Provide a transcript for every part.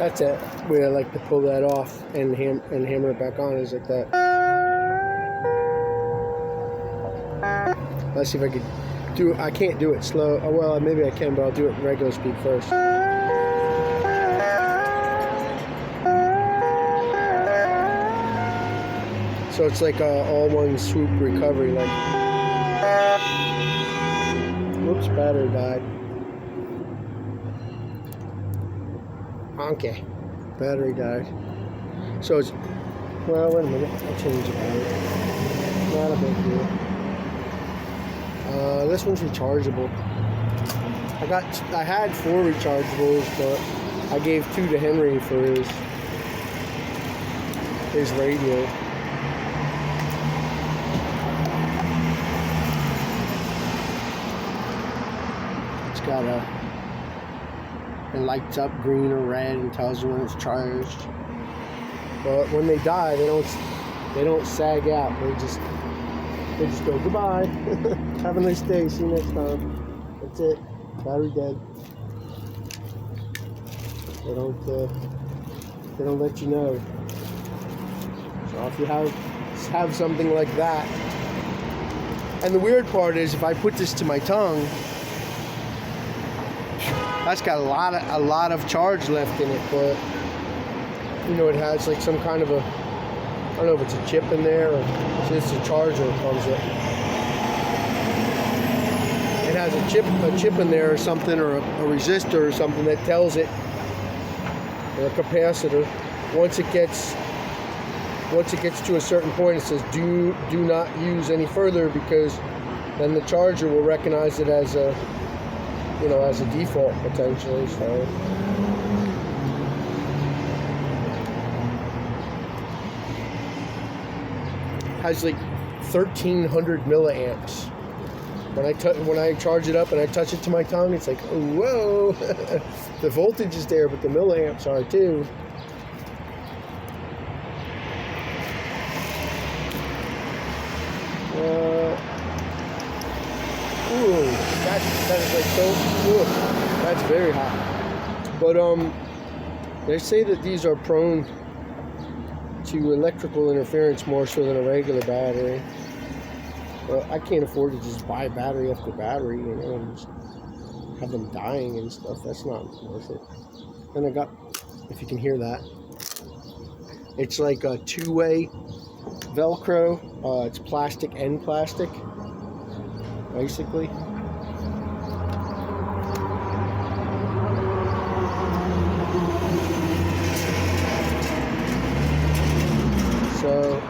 That's it. Where I like to pull that off and hammer it back on is like that. Let's see if I could do it. I can't do it slow. Oh, well, maybe I can, but I'll do it in regular speed first. So it's like a all one swoop recovery. Like, whoops, battery died. Okay, battery died. So it's, well, wait a minute. I'll change the battery. Not a big deal. This one's rechargeable. I had 4 rechargeables, but I gave 2 to Henry for his radio. It's got it lights up green or red and tells you when it's charged. But when they die, they don't sag out. They just go goodbye. Have a nice day. See you next time. That's it. Battery dead. They don't let you know. So if you have something like that, and the weird part is, if I put this to my tongue, that's got a lot of charge left in it, but you know, it has like some kind of a, I don't know if it's a chip in there or it's just a charger it comes with. It has a chip in there or something, or a resistor or something that tells it, or a capacitor. Once it gets to a certain point, it says do not use any further, because then the charger will recognize it as a, you know, as a default potentially. So has like 1,300 milliamps. When I charge it up and I touch it to my tongue, it's like, oh, whoa, the voltage is there, but the milliamps are too. Ooh, that is like so. Ooh, that's very hot. But they say that these are prone to electrical interference more so than a regular battery. Well, I can't afford to just buy battery after battery, you know, and just have them dying and stuff. That's not worth it. And I got, if you can hear that, it's like a 2-way Velcro. It's plastic and plastic, basically. So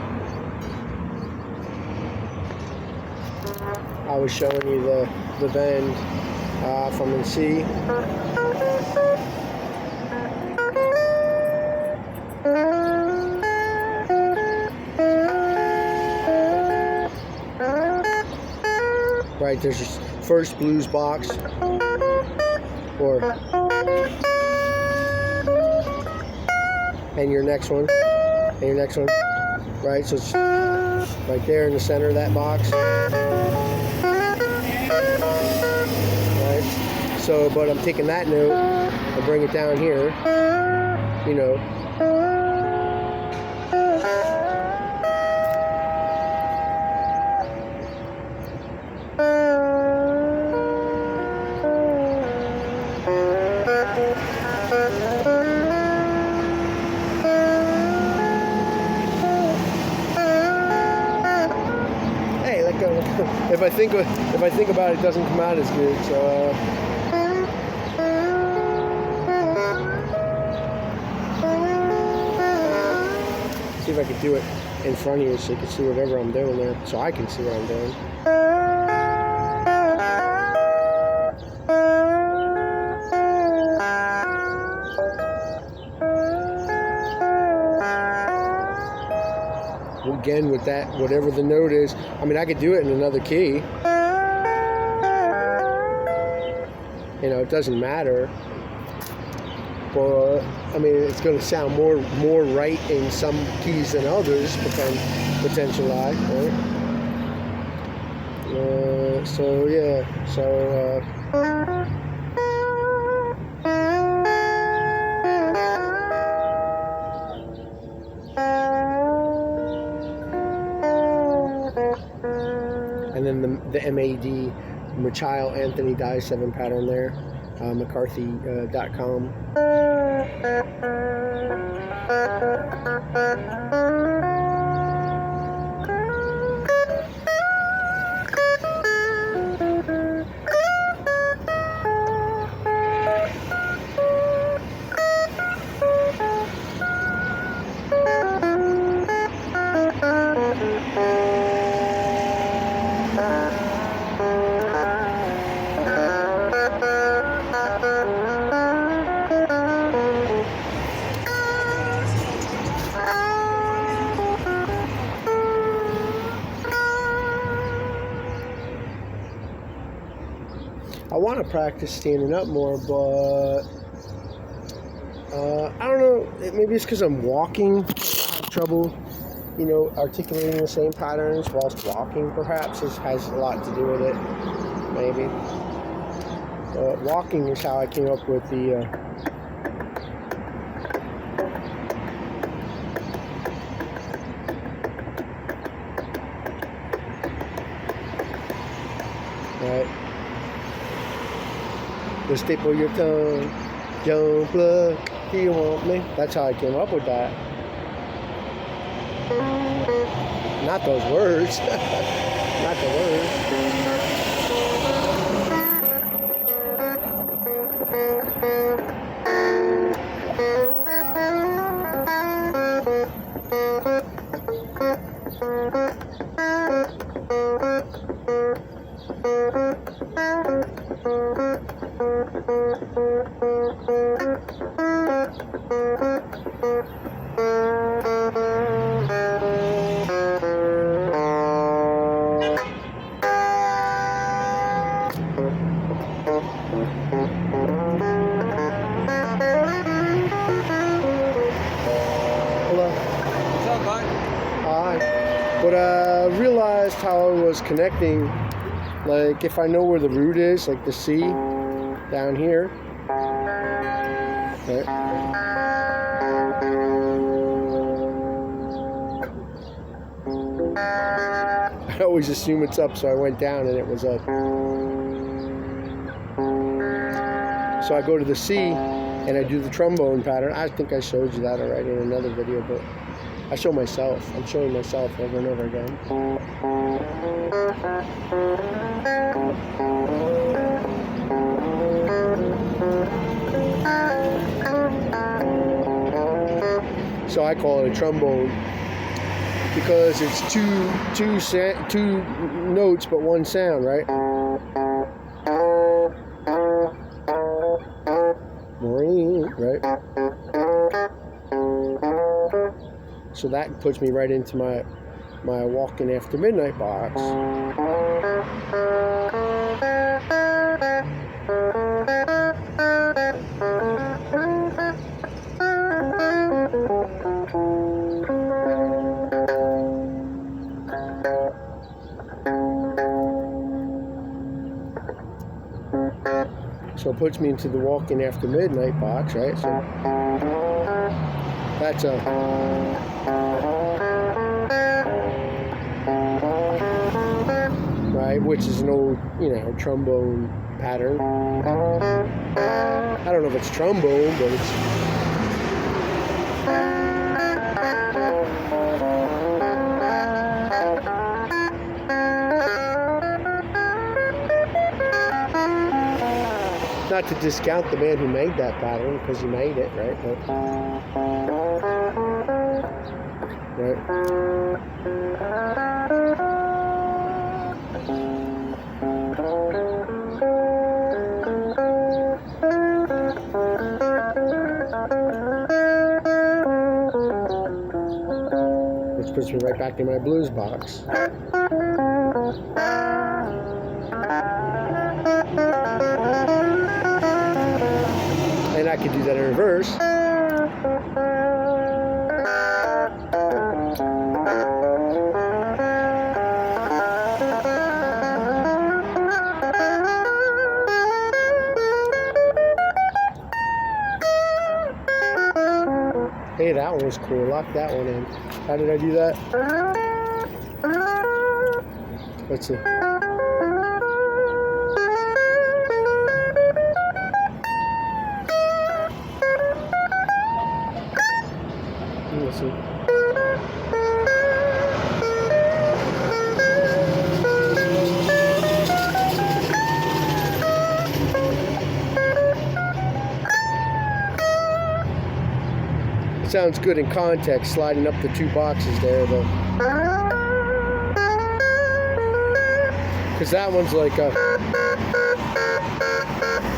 I was showing you the bend from the C. Right, there's your first blues box, and your next one, right? So it's right there in the center of that box, right? So, but I'm taking that note and bring it down here, you know. If I think about it, it doesn't come out as good. So see if I could do it in front of you so you can see whatever I'm doing there, so I can see what I'm doing. Again, with that, whatever the note is, I mean, I could do it in another key. You know, it doesn't matter. But I mean, it's going to sound more right in some keys than others, potentially, right? So yeah, and then the MAD, Michiel Anthony Die 7 pattern there, McCarthy.com. I want to practice standing up more, but I don't know. Maybe it's because I'm walking. I have trouble, articulating the same patterns whilst walking. Perhaps this has a lot to do with it. Maybe. Walking is how I came up with the. Right. The staple your tongue, jump blood, do you want me? That's how I came up with that. Not those words. Not the words. But I realized how I was connecting, like if I know where the root is, like the C down here. Right. I always assume it's up, so I went down and it was up. So I go to the C and I do the trombone pattern. I think I showed you that already in another video, but I show myself. I'm showing myself over and over again. So I call it a trombone because it's two notes but one sound, right? Right? So that puts me right into my Walking After Midnight box. So it puts me into the Walking After Midnight box, right? So that's a right, which is an old, trombone pattern. I don't know if it's trombone, but it's not to discount the man who made that pattern, because he made it, right? Right. Which puts me right back in my blues box. And I could do that in reverse. Hey, that one was cool. Lock that one in. How did I do that? Let's see. sounds good in context, sliding up the 2 boxes there, though. Because that one's like a...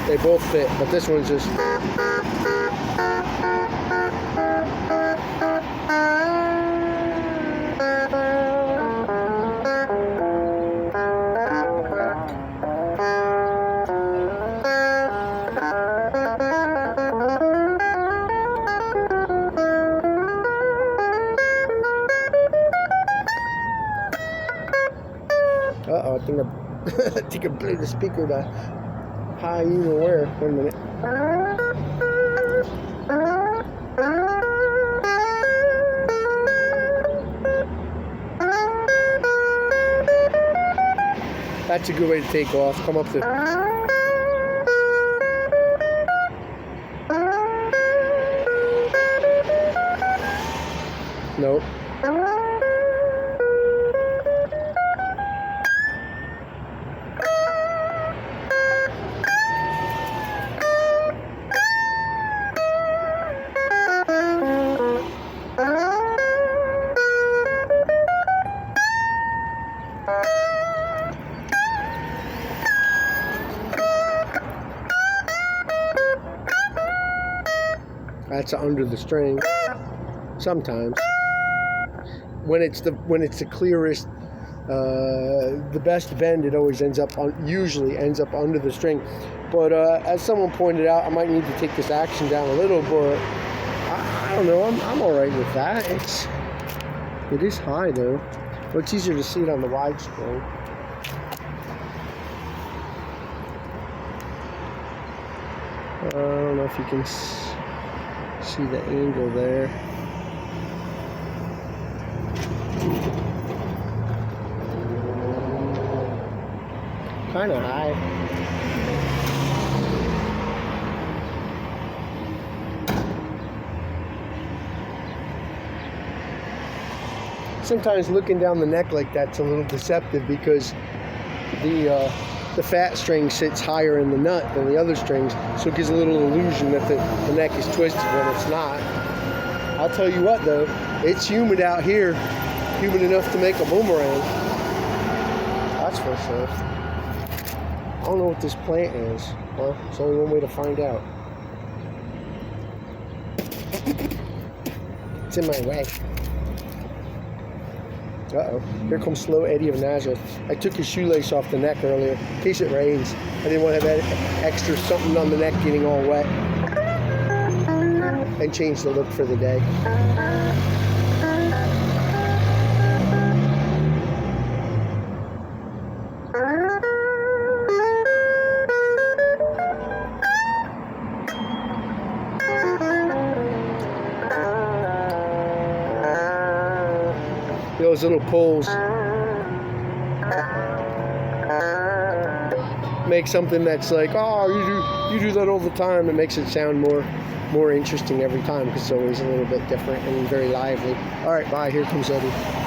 They both fit, but this one's just... Uh-oh, I think I blew the speaker to high, you know where. Wait a minute. That's a good way to take off. Come up to... Nope. That's under the string. Sometimes, when it's the clearest, the best bend, it always usually ends up under the string. But as someone pointed out, I might need to take this action down a little. But I don't know. I'm all right with that. It is high though. But it's easier to see it on the wide screen. I don't know if you can see the angle there. Kind of high. Sometimes looking down the neck like that's a little deceptive because the fat string sits higher in the nut than the other strings, so it gives a little illusion that the neck is twisted when it's not. I'll tell you what though, it's humid out here, humid enough to make a boomerang. That's for sure. I don't know what this plant is. Well, there's only one way to find out. It's in my way. Uh-oh. Here comes Slow Eddie of Nazareth. I took his shoelace off the neck earlier in case it rains. I didn't want to have extra something on the neck getting all wet. And change the look for the day. Those little pulls make something that's like, oh, you do that all the time. It makes it sound more interesting every time because it's always a little bit different and very lively. All right, bye. Here comes Eddie.